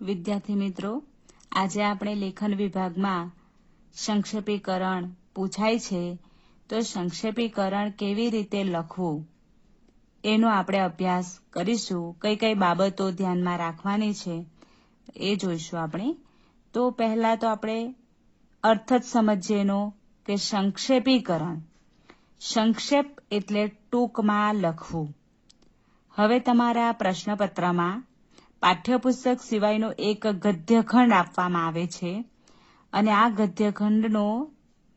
વિદ્યાર્થી મિત્રો, આજે આપણે લેખન વિભાગમાં સંક્ષેપીકરણ પૂછાય છે તો સંક્ષેપીકરણ કેવી રીતે લખવું એનો આપણે અભ્યાસ કરીશું. કઈ કઈ બાબતો ધ્યાનમાં રાખવાની છે એ જોઈશું આપણે. તો પહેલા તો આપણે અર્થ જ સમજીએ એનો કે સંક્ષેપીકરણ. સંક્ષેપ એટલે ટૂંકમાં લખવું. હવે તમારા પ્રશ્નપત્રમાં પાઠ્યપુસ્તક સિવાયનો એક ગદ્યખંડ આપવામાં આવે છે અને આ ગદ્યખંડનો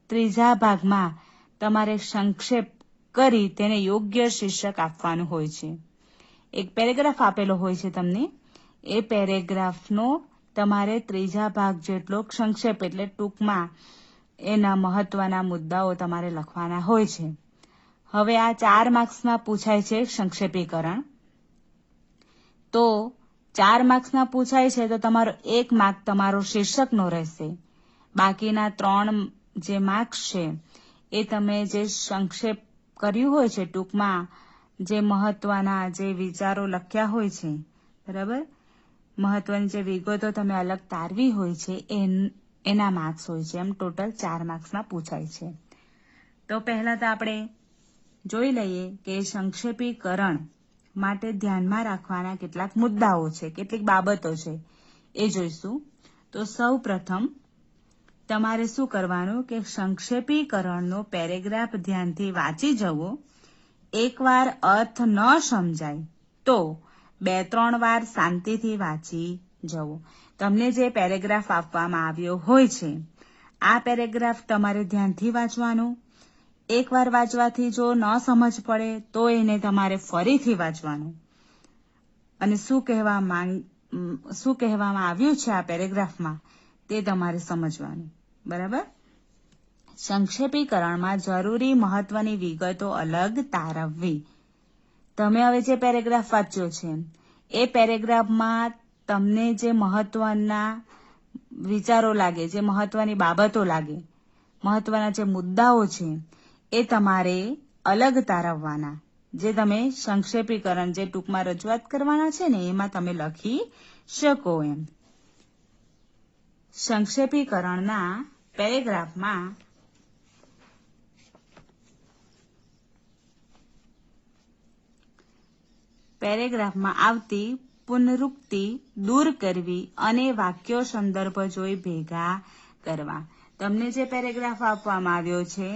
ત્રીજા ભાગમાં તમારે સંક્ષેપ કરી તેને યોગ્ય શીર્ષક આપવાનું હોય છે. એક પેરેગ્રાફ આપેલો હોય છે તમને. એ પેરેગ્રાફનો તમારે ત્રીજા ભાગ જેટલો સંક્ષેપ એટલે ટૂંકમાં એના મહત્વના મુદ્દાઓ તમારે લખવાના હોય છે. હવે આ 4 માર્ક્સમાં પૂછાય છે સંક્ષેપીકરણ. તો 4 માર્ક્સમાં પૂછાય છે તો તમારો 1 માર્ક તમારો શીર્ષકનો રહેશે. બાકીના 3 જે માર્ક્સ છે એ તમે જે સંક્ષેપ કર્યું હોય છે, ટૂંકમાં જે મહત્વના જે વિચારો લખ્યા હોય છે, બરાબર, મહત્વની જે વિગતો તમે અલગ તારવી હોય છે એના માર્ક્સ હોય છે. એમ ટોટલ 4 માર્ક્સમાં પૂછાય છે. તો પહેલા તો આપણે જોઈ લઈએ કે સંક્ષેપીકરણ માટે ધ્યાનમાં રાખવાના કેટલાક મુદ્દાઓ છે, કેટલીક બાબતો છે એ જોઈશું. તો સૌ પ્રથમ તમારે શું કરવાનું કે સંક્ષેપીકરણનો પેરેગ્રાફ ધ્યાનથી વાંચી જવો. એકવાર અર્થ ન સમજાય તો 2-3 વાર શાંતિથી વાંચી જવો. તમને જે પેરેગ્રાફ આપવામાં આવ્યો હોય છે આ પેરેગ્રાફ તમારે ધ્યાનથી વાંચવાનું. એકવાર વાંચવાથી જો ન સમજ પડે તો એને તમારે ફરીથી વાંચવાનું અને શું કહેવામાં આવ્યું છે આ પેરેગ્રાફમાં તે તમારે સમજવાનું. બરાબર. સંક્ષેપીકરણમાં જરૂરી મહત્વની વિગતો અલગ તારવવી. તમે હવે જે પેરેગ્રાફ વાંચ્યો છે એ પેરેગ્રાફમાં તમને જે મહત્વના વિચારો લાગે, જે મહત્વની બાબતો લાગે, મહત્વના જે મુદ્દાઓ છે એ તમારે અલગ તારવવાના. જે તમે સંક્ષેપીકરણ જે ટૂંકમાં રજૂઆત કરવાના છે ને એમાં તમે લખી શકો એમ. સંક્ષેપીકરણના પેરેગ્રાફમાં આવતી પુનરુક્તિ દૂર કરવી અને વાક્યો સંદર્ભ જોઈ ભેગા કરવા. તમને જે પેરેગ્રાફ આપવામાં આવ્યો છે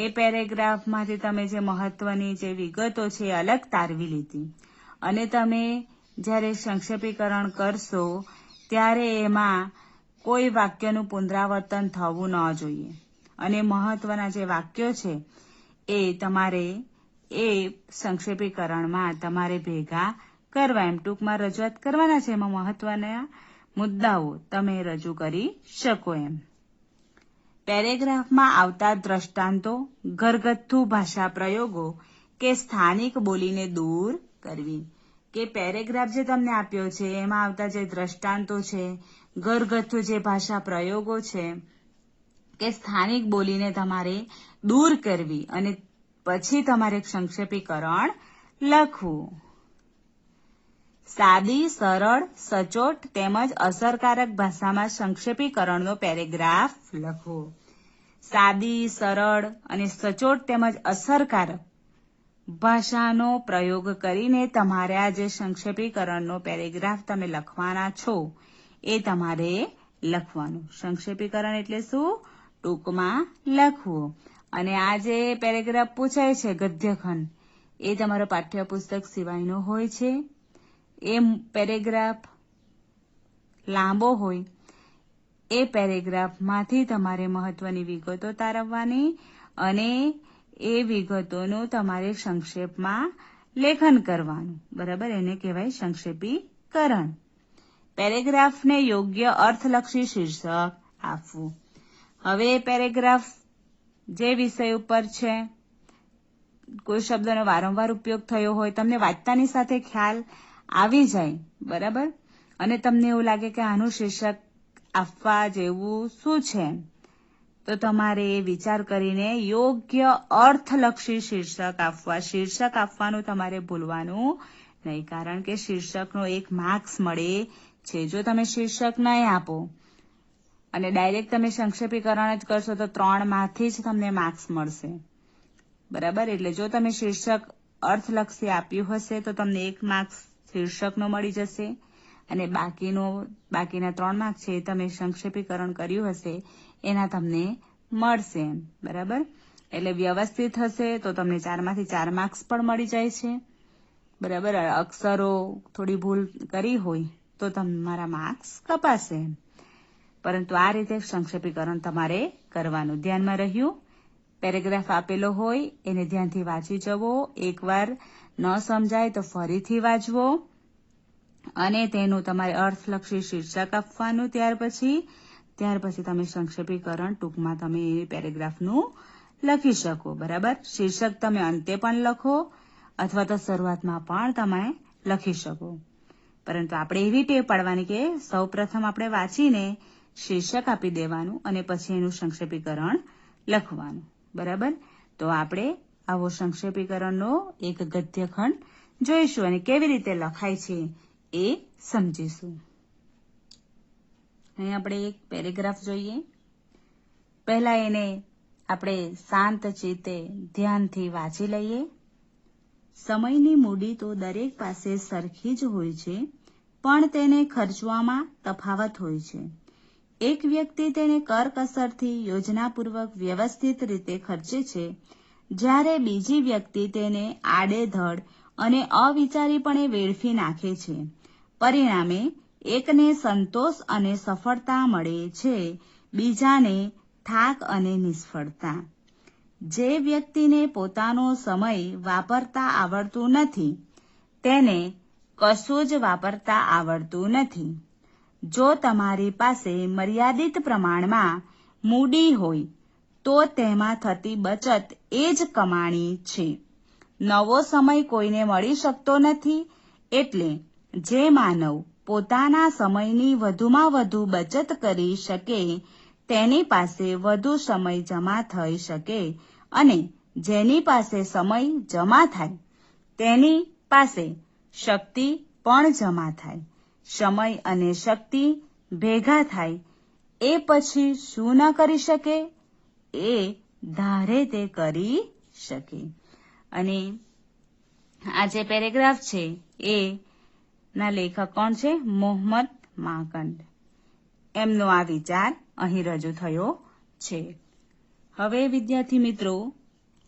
એ પેરેગ્રાફમાંથી તમે જે મહત્વની જે વિગતો છે એ અલગ તારવી લીધી અને તમે જ્યારે સંક્ષેપીકરણ કરશો ત્યારે એમાં કોઈ વાક્યનું પુનરાવર્તન થવું ન જોઈએ અને મહત્વના જે વાક્યો છે એ તમારે એ સંક્ષેપીકરણમાં તમારે ભેગા કરવા. એમ ટૂંકમાં રજૂઆત કરવાના છે, એમાં મહત્વના મુદ્દાઓ તમે રજૂ કરી શકો એમ. પેરેગ્રાફમાં આવતા દ્રષ્ટાંતો, ઘરગથ્થુ ભાષા પ્રયોગો કે સ્થાનિક બોલીને દૂર કરવી. કે પેરેગ્રાફ જે તમને આપ્યો છે એમાં આવતા જે દ્રષ્ટાંતો છે, ઘરગથ્થુ જે ભાષા પ્રયોગો છે કે સ્થાનિક બોલીને તમારે દૂર કરવી અને પછી તમારે સંક્ષેપીકરણ લખવું. સાદી, સરળ, સચોટ તેમજ અસરકારક ભાષામાં સંક્ષેપીકરણનો પેરેગ્રાફ લખવો. સાદી, સરળ અને સચોટ તેમજ અસરકારક ભાષાનો પ્રયોગ કરીને તમારે આ જે સંક્ષેપીકરણનો પેરેગ્રાફ તમે લખવાના છો એ તમારે લખવાનું. સંક્ષેપીકરણ એટલે શું? ટૂંકમાં લખવું. અને આ જે પેરેગ્રાફ પૂછાય છે ગદ્યખંડ એ તમારો પાઠ્યપુસ્તક સિવાયનો હોય છે. એ પેરેગ્રાફ લાંબો હોય એ પેરેગ્રાફમાંથી તમારે મહત્વની વિગતો તારવવાની અને એ વિગતોનું તમારે સંક્ષેપમાં લેખન કરવાનું. બરાબર, એને કહેવાય સંક્ષેપીકરણ. પેરેગ્રાફને યોગ્ય અર્થલક્ષી શીર્ષક આપવું. હવે પેરેગ્રાફ જે વિષય ઉપર છે, કોઈ શબ્દનો વારંવાર ઉપયોગ થયો હોય, તમને વાંચતાની સાથે ખ્યાલ આવી જાય, બરાબર, અને તમને એવું લાગે કે આનું શીર્ષક આપવા જેવું શું છે, તો તમારે એ વિચાર કરીને યોગ્ય અર્થલક્ષી શીર્ષક આપવા. શીર્ષક આપવાનું તમારે ભૂલવાનું નહીં, કારણ કે શીર્ષકનો 1 માર્ક્સ મળે છે. જો તમે શીર્ષક નહીં આપો અને ડાયરેક્ટ તમે સંક્ષેપીકરણ જ કરશો તો 3 માંથી જ તમને માર્ક્સ મળશે. બરાબર. એટલે જો તમે શીર્ષક અર્થલક્ષી આપ્યું હશે તો તમને 1 માર્ક્સ શીર્ષકનો મળી જશે અને બાકીના 3 માર્ક છે તમે સંક્ષેપીકરણ કર્યું હશે એના તમને મળશે. બરાબર. એટલે વ્યવસ્થિત હશે તો તમને 4 માંથી 4 માર્ક્સ પણ મળી જાય છે. બરાબર. અક્ષરો થોડી ભૂલ કરી હોય તો તમારા માર્ક્સ કપાશે. પરંતુ આ રીતે સંક્ષેપીકરણ તમારે કરવાનું. ધ્યાનમાં રહ્યું? પેરેગ્રાફ આપેલો હોય એને ધ્યાનથી વાંચી જવો. એકવાર ન સમજાય તો ફરીથી વાંચવો અને તેનું તમારે અર્થલક્ષી શીર્ષક આપવાનું. ત્યાર પછી તમે સંક્ષેપીકરણ ટૂંકમાં તમે એ પેરેગ્રાફનું લખી શકો. બરાબર. શીર્ષક તમે અંતે પણ લખો અથવા તો શરૂઆતમાં પણ તમે લખી શકો. પરંતુ આપણે એવી ટેવ પાડવાની કે સૌપ્રથમ આપણે વાંચીને શીર્ષક આપી દેવાનું અને પછી એનું સંક્ષેપીકરણ લખવાનું. બરાબર. તો આપણે આવો સંક્ષેપીકરણનો એક ગદ્યખંડ જોઈશું અને કેવી રીતે લખાય છે એ સમજીશું. અહીં આપણે એક પેરેગ્રાફ જોઈએ. પહેલા એને આપણે શાંત ચિત્તે ધ્યાનથી વાંચી લઈએ. સમયની મૂડી તો દરેક પાસે સરખી જ હોય છે, પણ તેને ખર્ચવામાં તફાવત હોય છે. એક વ્યક્તિ તેને કરકસરથી યોજનાપૂર્વક વ્યવસ્થિત રીતે ખર્ચે છે, જ્યારે બીજી વ્યક્તિ તેને આડેધડ અને અવિચારીપણે વેડફી નાખે છે. પરિણામે એકને સંતોષ અને સફળતા મળે છે, બીજાને થાક અને નિષ્ફળતા. જે વ્યક્તિને પોતાનો સમય વાપરતા આવડતું નથી તેને કશું જ વાપરતા આવડતું નથી. જો તમારી પાસે મર્યાદિત પ્રમાણમાં મૂડી હોય તો તેમાં થતી બચત એ જ કમાણી છે. નવો સમય કોઈને મળી શકતો નથી, એટલે જે માનવ પોતાના સમયની વધુમાં વધુ બચત કરી શકે તેની પાસે વધુ સમય જમા થઈ શકે અને જેની પાસે સમય જમા થાય તેની પાસે શક્તિ પણ જમા થાય. સમય અને શક્તિ ભેગા થાય એ પછી શું ન કરી શકે એ ધારે તે કરી શકે. અને આ જે પેરેગ્રાફ છે એ ના લેખક કોણ છે? મોહમ્મદ માંકડ. એમનો આ વિચાર અહીં રજૂ થયો છે. હવે વિદ્યાર્થી મિત્રો,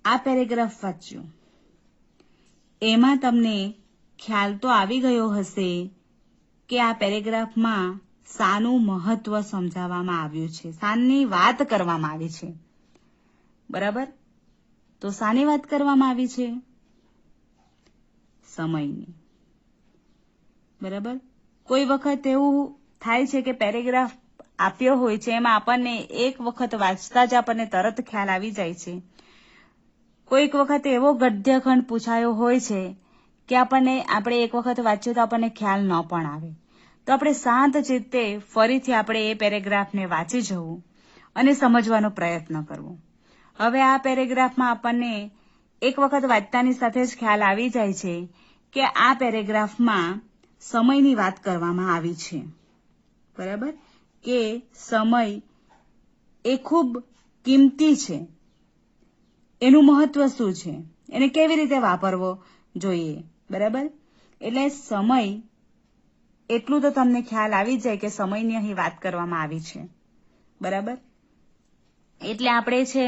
આ પેરેગ્રાફ વાંચ્યો એમાં તમને ખ્યાલ તો આવી ગયો હશે કે આ પેરેગ્રાફમાં શાનું મહત્વ સમજાવવામાં આવ્યું છે, શાની વાત કરવામાં આવી છે. બરાબર. તો શાની વાત કરવામાં આવી છે? સમયની. બરાબર. કોઈ વખત એવું થાય છે કે પેરેગ્રાફ આપ્યો હોય છે એમાં આપણને એક વખત વાંચતા જ આપણને તરત ખ્યાલ આવી જાય છે. કોઈક વખત એવો ગદ્યખંડ પૂછાયો હોય છે કે આપણે એક વખત વાંચ્યું તો આપણને ખ્યાલ ન પણ આવે. તો આપણે શાંત ચિત્તે ફરીથી આપણે એ પેરેગ્રાફને વાંચી જવું અને સમજવાનો પ્રયત્ન કરવો. હવે આ પેરેગ્રાફમાં આપણને એક વખત વાંચતાની સાથે જ ખ્યાલ આવી જાય છે કે આ પેરેગ્રાફમાં સમયની વાત કરવામાં આવી છે. બરાબર. કે સમય એ ખૂબ કિંમતી છે, એનું મહત્વ શું છે, એને કેવી રીતે વાપરવો જોઈએ. બરાબર. એટલે સમય એટલું તો તમને ખ્યાલ આવી જાય કે સમયની અહીં વાત કરવામાં આવી છે. બરાબર. એટલે આપણે છે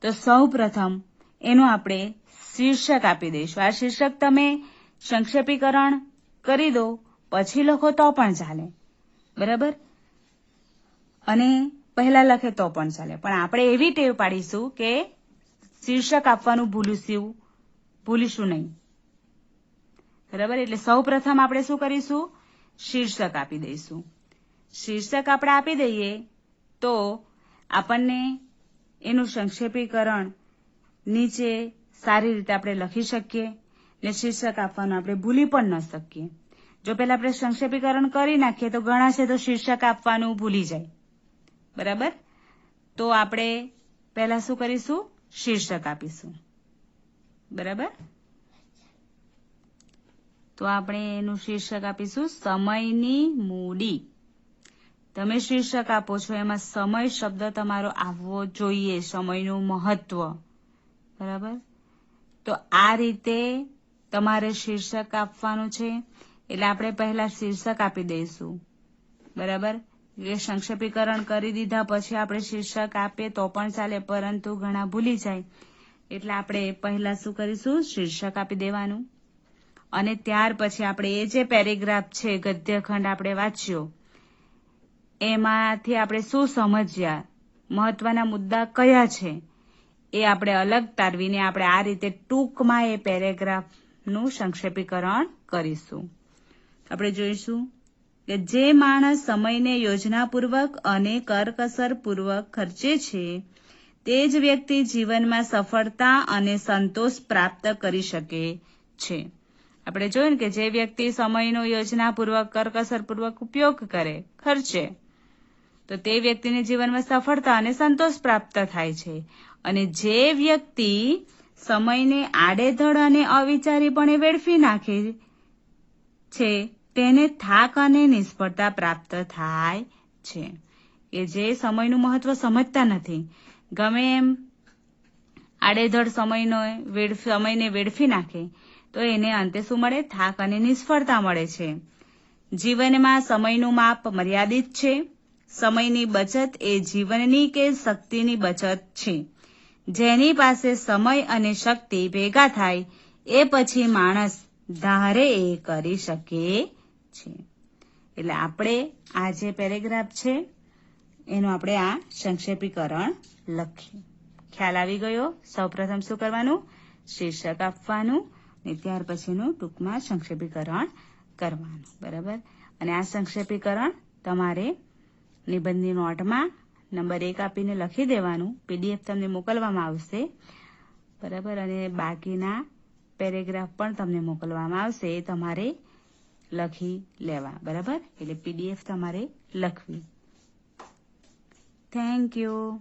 તો સૌ પ્રથમ એનું આપણે શીર્ષક આપી દઈશું. આ શીર્ષક તમે સંક્ષેપીકરણ કરી દો પછી લખો તો પણ ચાલે. બરાબર. અને પહેલા લખે તો પણ ચાલે, પણ આપણે એવી ટેવ પાડીશું કે શીર્ષક આપવાનું ભૂલીશું નહીં. બરાબર. એટલે સૌ પ્રથમ આપણે શું કરીશું? શીર્ષક આપી દઈશું. શીર્ષક આપણે આપી દઈએ તો આપણને એનું સંક્ષેપીકરણ નીચે સારી રીતે આપણે લખી શકીએ ને શીર્ષક આપવાનું આપણે ભૂલી પણ ન શકીએ. જો પહેલા આપણે સંક્ષેપીકરણ કરી નાખીએ તો ઘણા છે તો શીર્ષક આપવાનું ભૂલી જાય. બરાબર. તો આપણે પહેલા શું કરીશું? શીર્ષક આપીશું. બરાબર. તો તો આપણે એનું શીર્ષક આપીશું સમયની મૂડી. તમે શીર્ષક આપો છો એમાં સમય શબ્દ તમારો આવવો જોઈએ, સમયનું મહત્વ. બરાબર? તો આ રીતે તમારે શીર્ષક આપવાનું છે. એટલે આપણે પહેલા શીર્ષક આપી દઈશું. બરાબર? એ સંક્ષેપીકરણ કરી દીધા પછી આપણે શીર્ષક આપીએ તો પણ ચાલે, પરંતુ ઘણા ભૂલી જાય. એટલે આપણે પહેલા શું કરીશું? શીર્ષક આપી દેવાનું. અને ત્યાર પછી આપણે એ જે પેરેગ્રાફ છે, ગદ્યખંડ આપણે વાંચ્યો, એમાંથી આપણે શું સમજ્યા, મહત્વના મુદ્દા કયા છે, એ આપણે અલગ તારવીને આપણે આ રીતે ટૂંકમાં એ પેરેગ્રાફનું સંક્ષેપીકરણ કરીશું. આપણે જોઈશું કે જે માણસ સમયને યોજનાપૂર્વક અને કરકસરપૂર્વક ખર્ચે છે તે જ વ્યક્તિ જીવનમાં સફળતા અને સંતોષ પ્રાપ્ત કરી શકે છે. આપણે જોયું કે જે વ્યક્તિ સમયનો યોજનાપૂર્વક કરકસરપૂર્વક ઉપયોગ કરે, ખર્ચે, તો તે વ્યક્તિને જીવનમાં સફળતા અને સંતોષ પ્રાપ્ત થાય છે. અને જે વ્યક્તિ સમયને આડેધડ અને અવિચારીપણે વેડફી નાખે છે તેને થાક અને નિષ્ફળતા પ્રાપ્ત થાય છે. કે જે સમયનું મહત્વ સમજતા નથી, ગમે એમ આડેધડ સમયને વેડફી નાખે તો એને અંતે શું મળે? થાક અને નિષ્ફળતા મળે છે. જીવનમાં સમયનું માપ મર્યાદિત છે. સમયની બચત એ જીવનની કે શક્તિની બચત છે. જેની પાસે સમય અને શક્તિ ભેગા થાય એ પછી માણસ ધારે એ કરી શકે છે. એટલે આપણે આ જે પેરેગ્રાફ છે એનું આપણે આ સંક્ષેપીકરણ લખીએ. ખ્યાલ આવી ગયો? સૌપ્રથમ શું કરવાનું? શીર્ષક આપવાનું ને ત્યાર પછીનું ટૂંકમાં સંક્ષેપીકરણ કરવાનું. બરાબર? અને આ સંક્ષેપીકરણ તમારે નિબંધની નોટમાં નંબર 1 આપીને લખી દેવાનું. PDF તમને મોકલવામાં આવશે. બરાબર? અને બાકીના પેરેગ્રાફ પણ તમને મોકલવામાં આવશે. એ તમારે લખી લેવા. બરાબર? એટલે PDF તમારે લખવી. Thank you.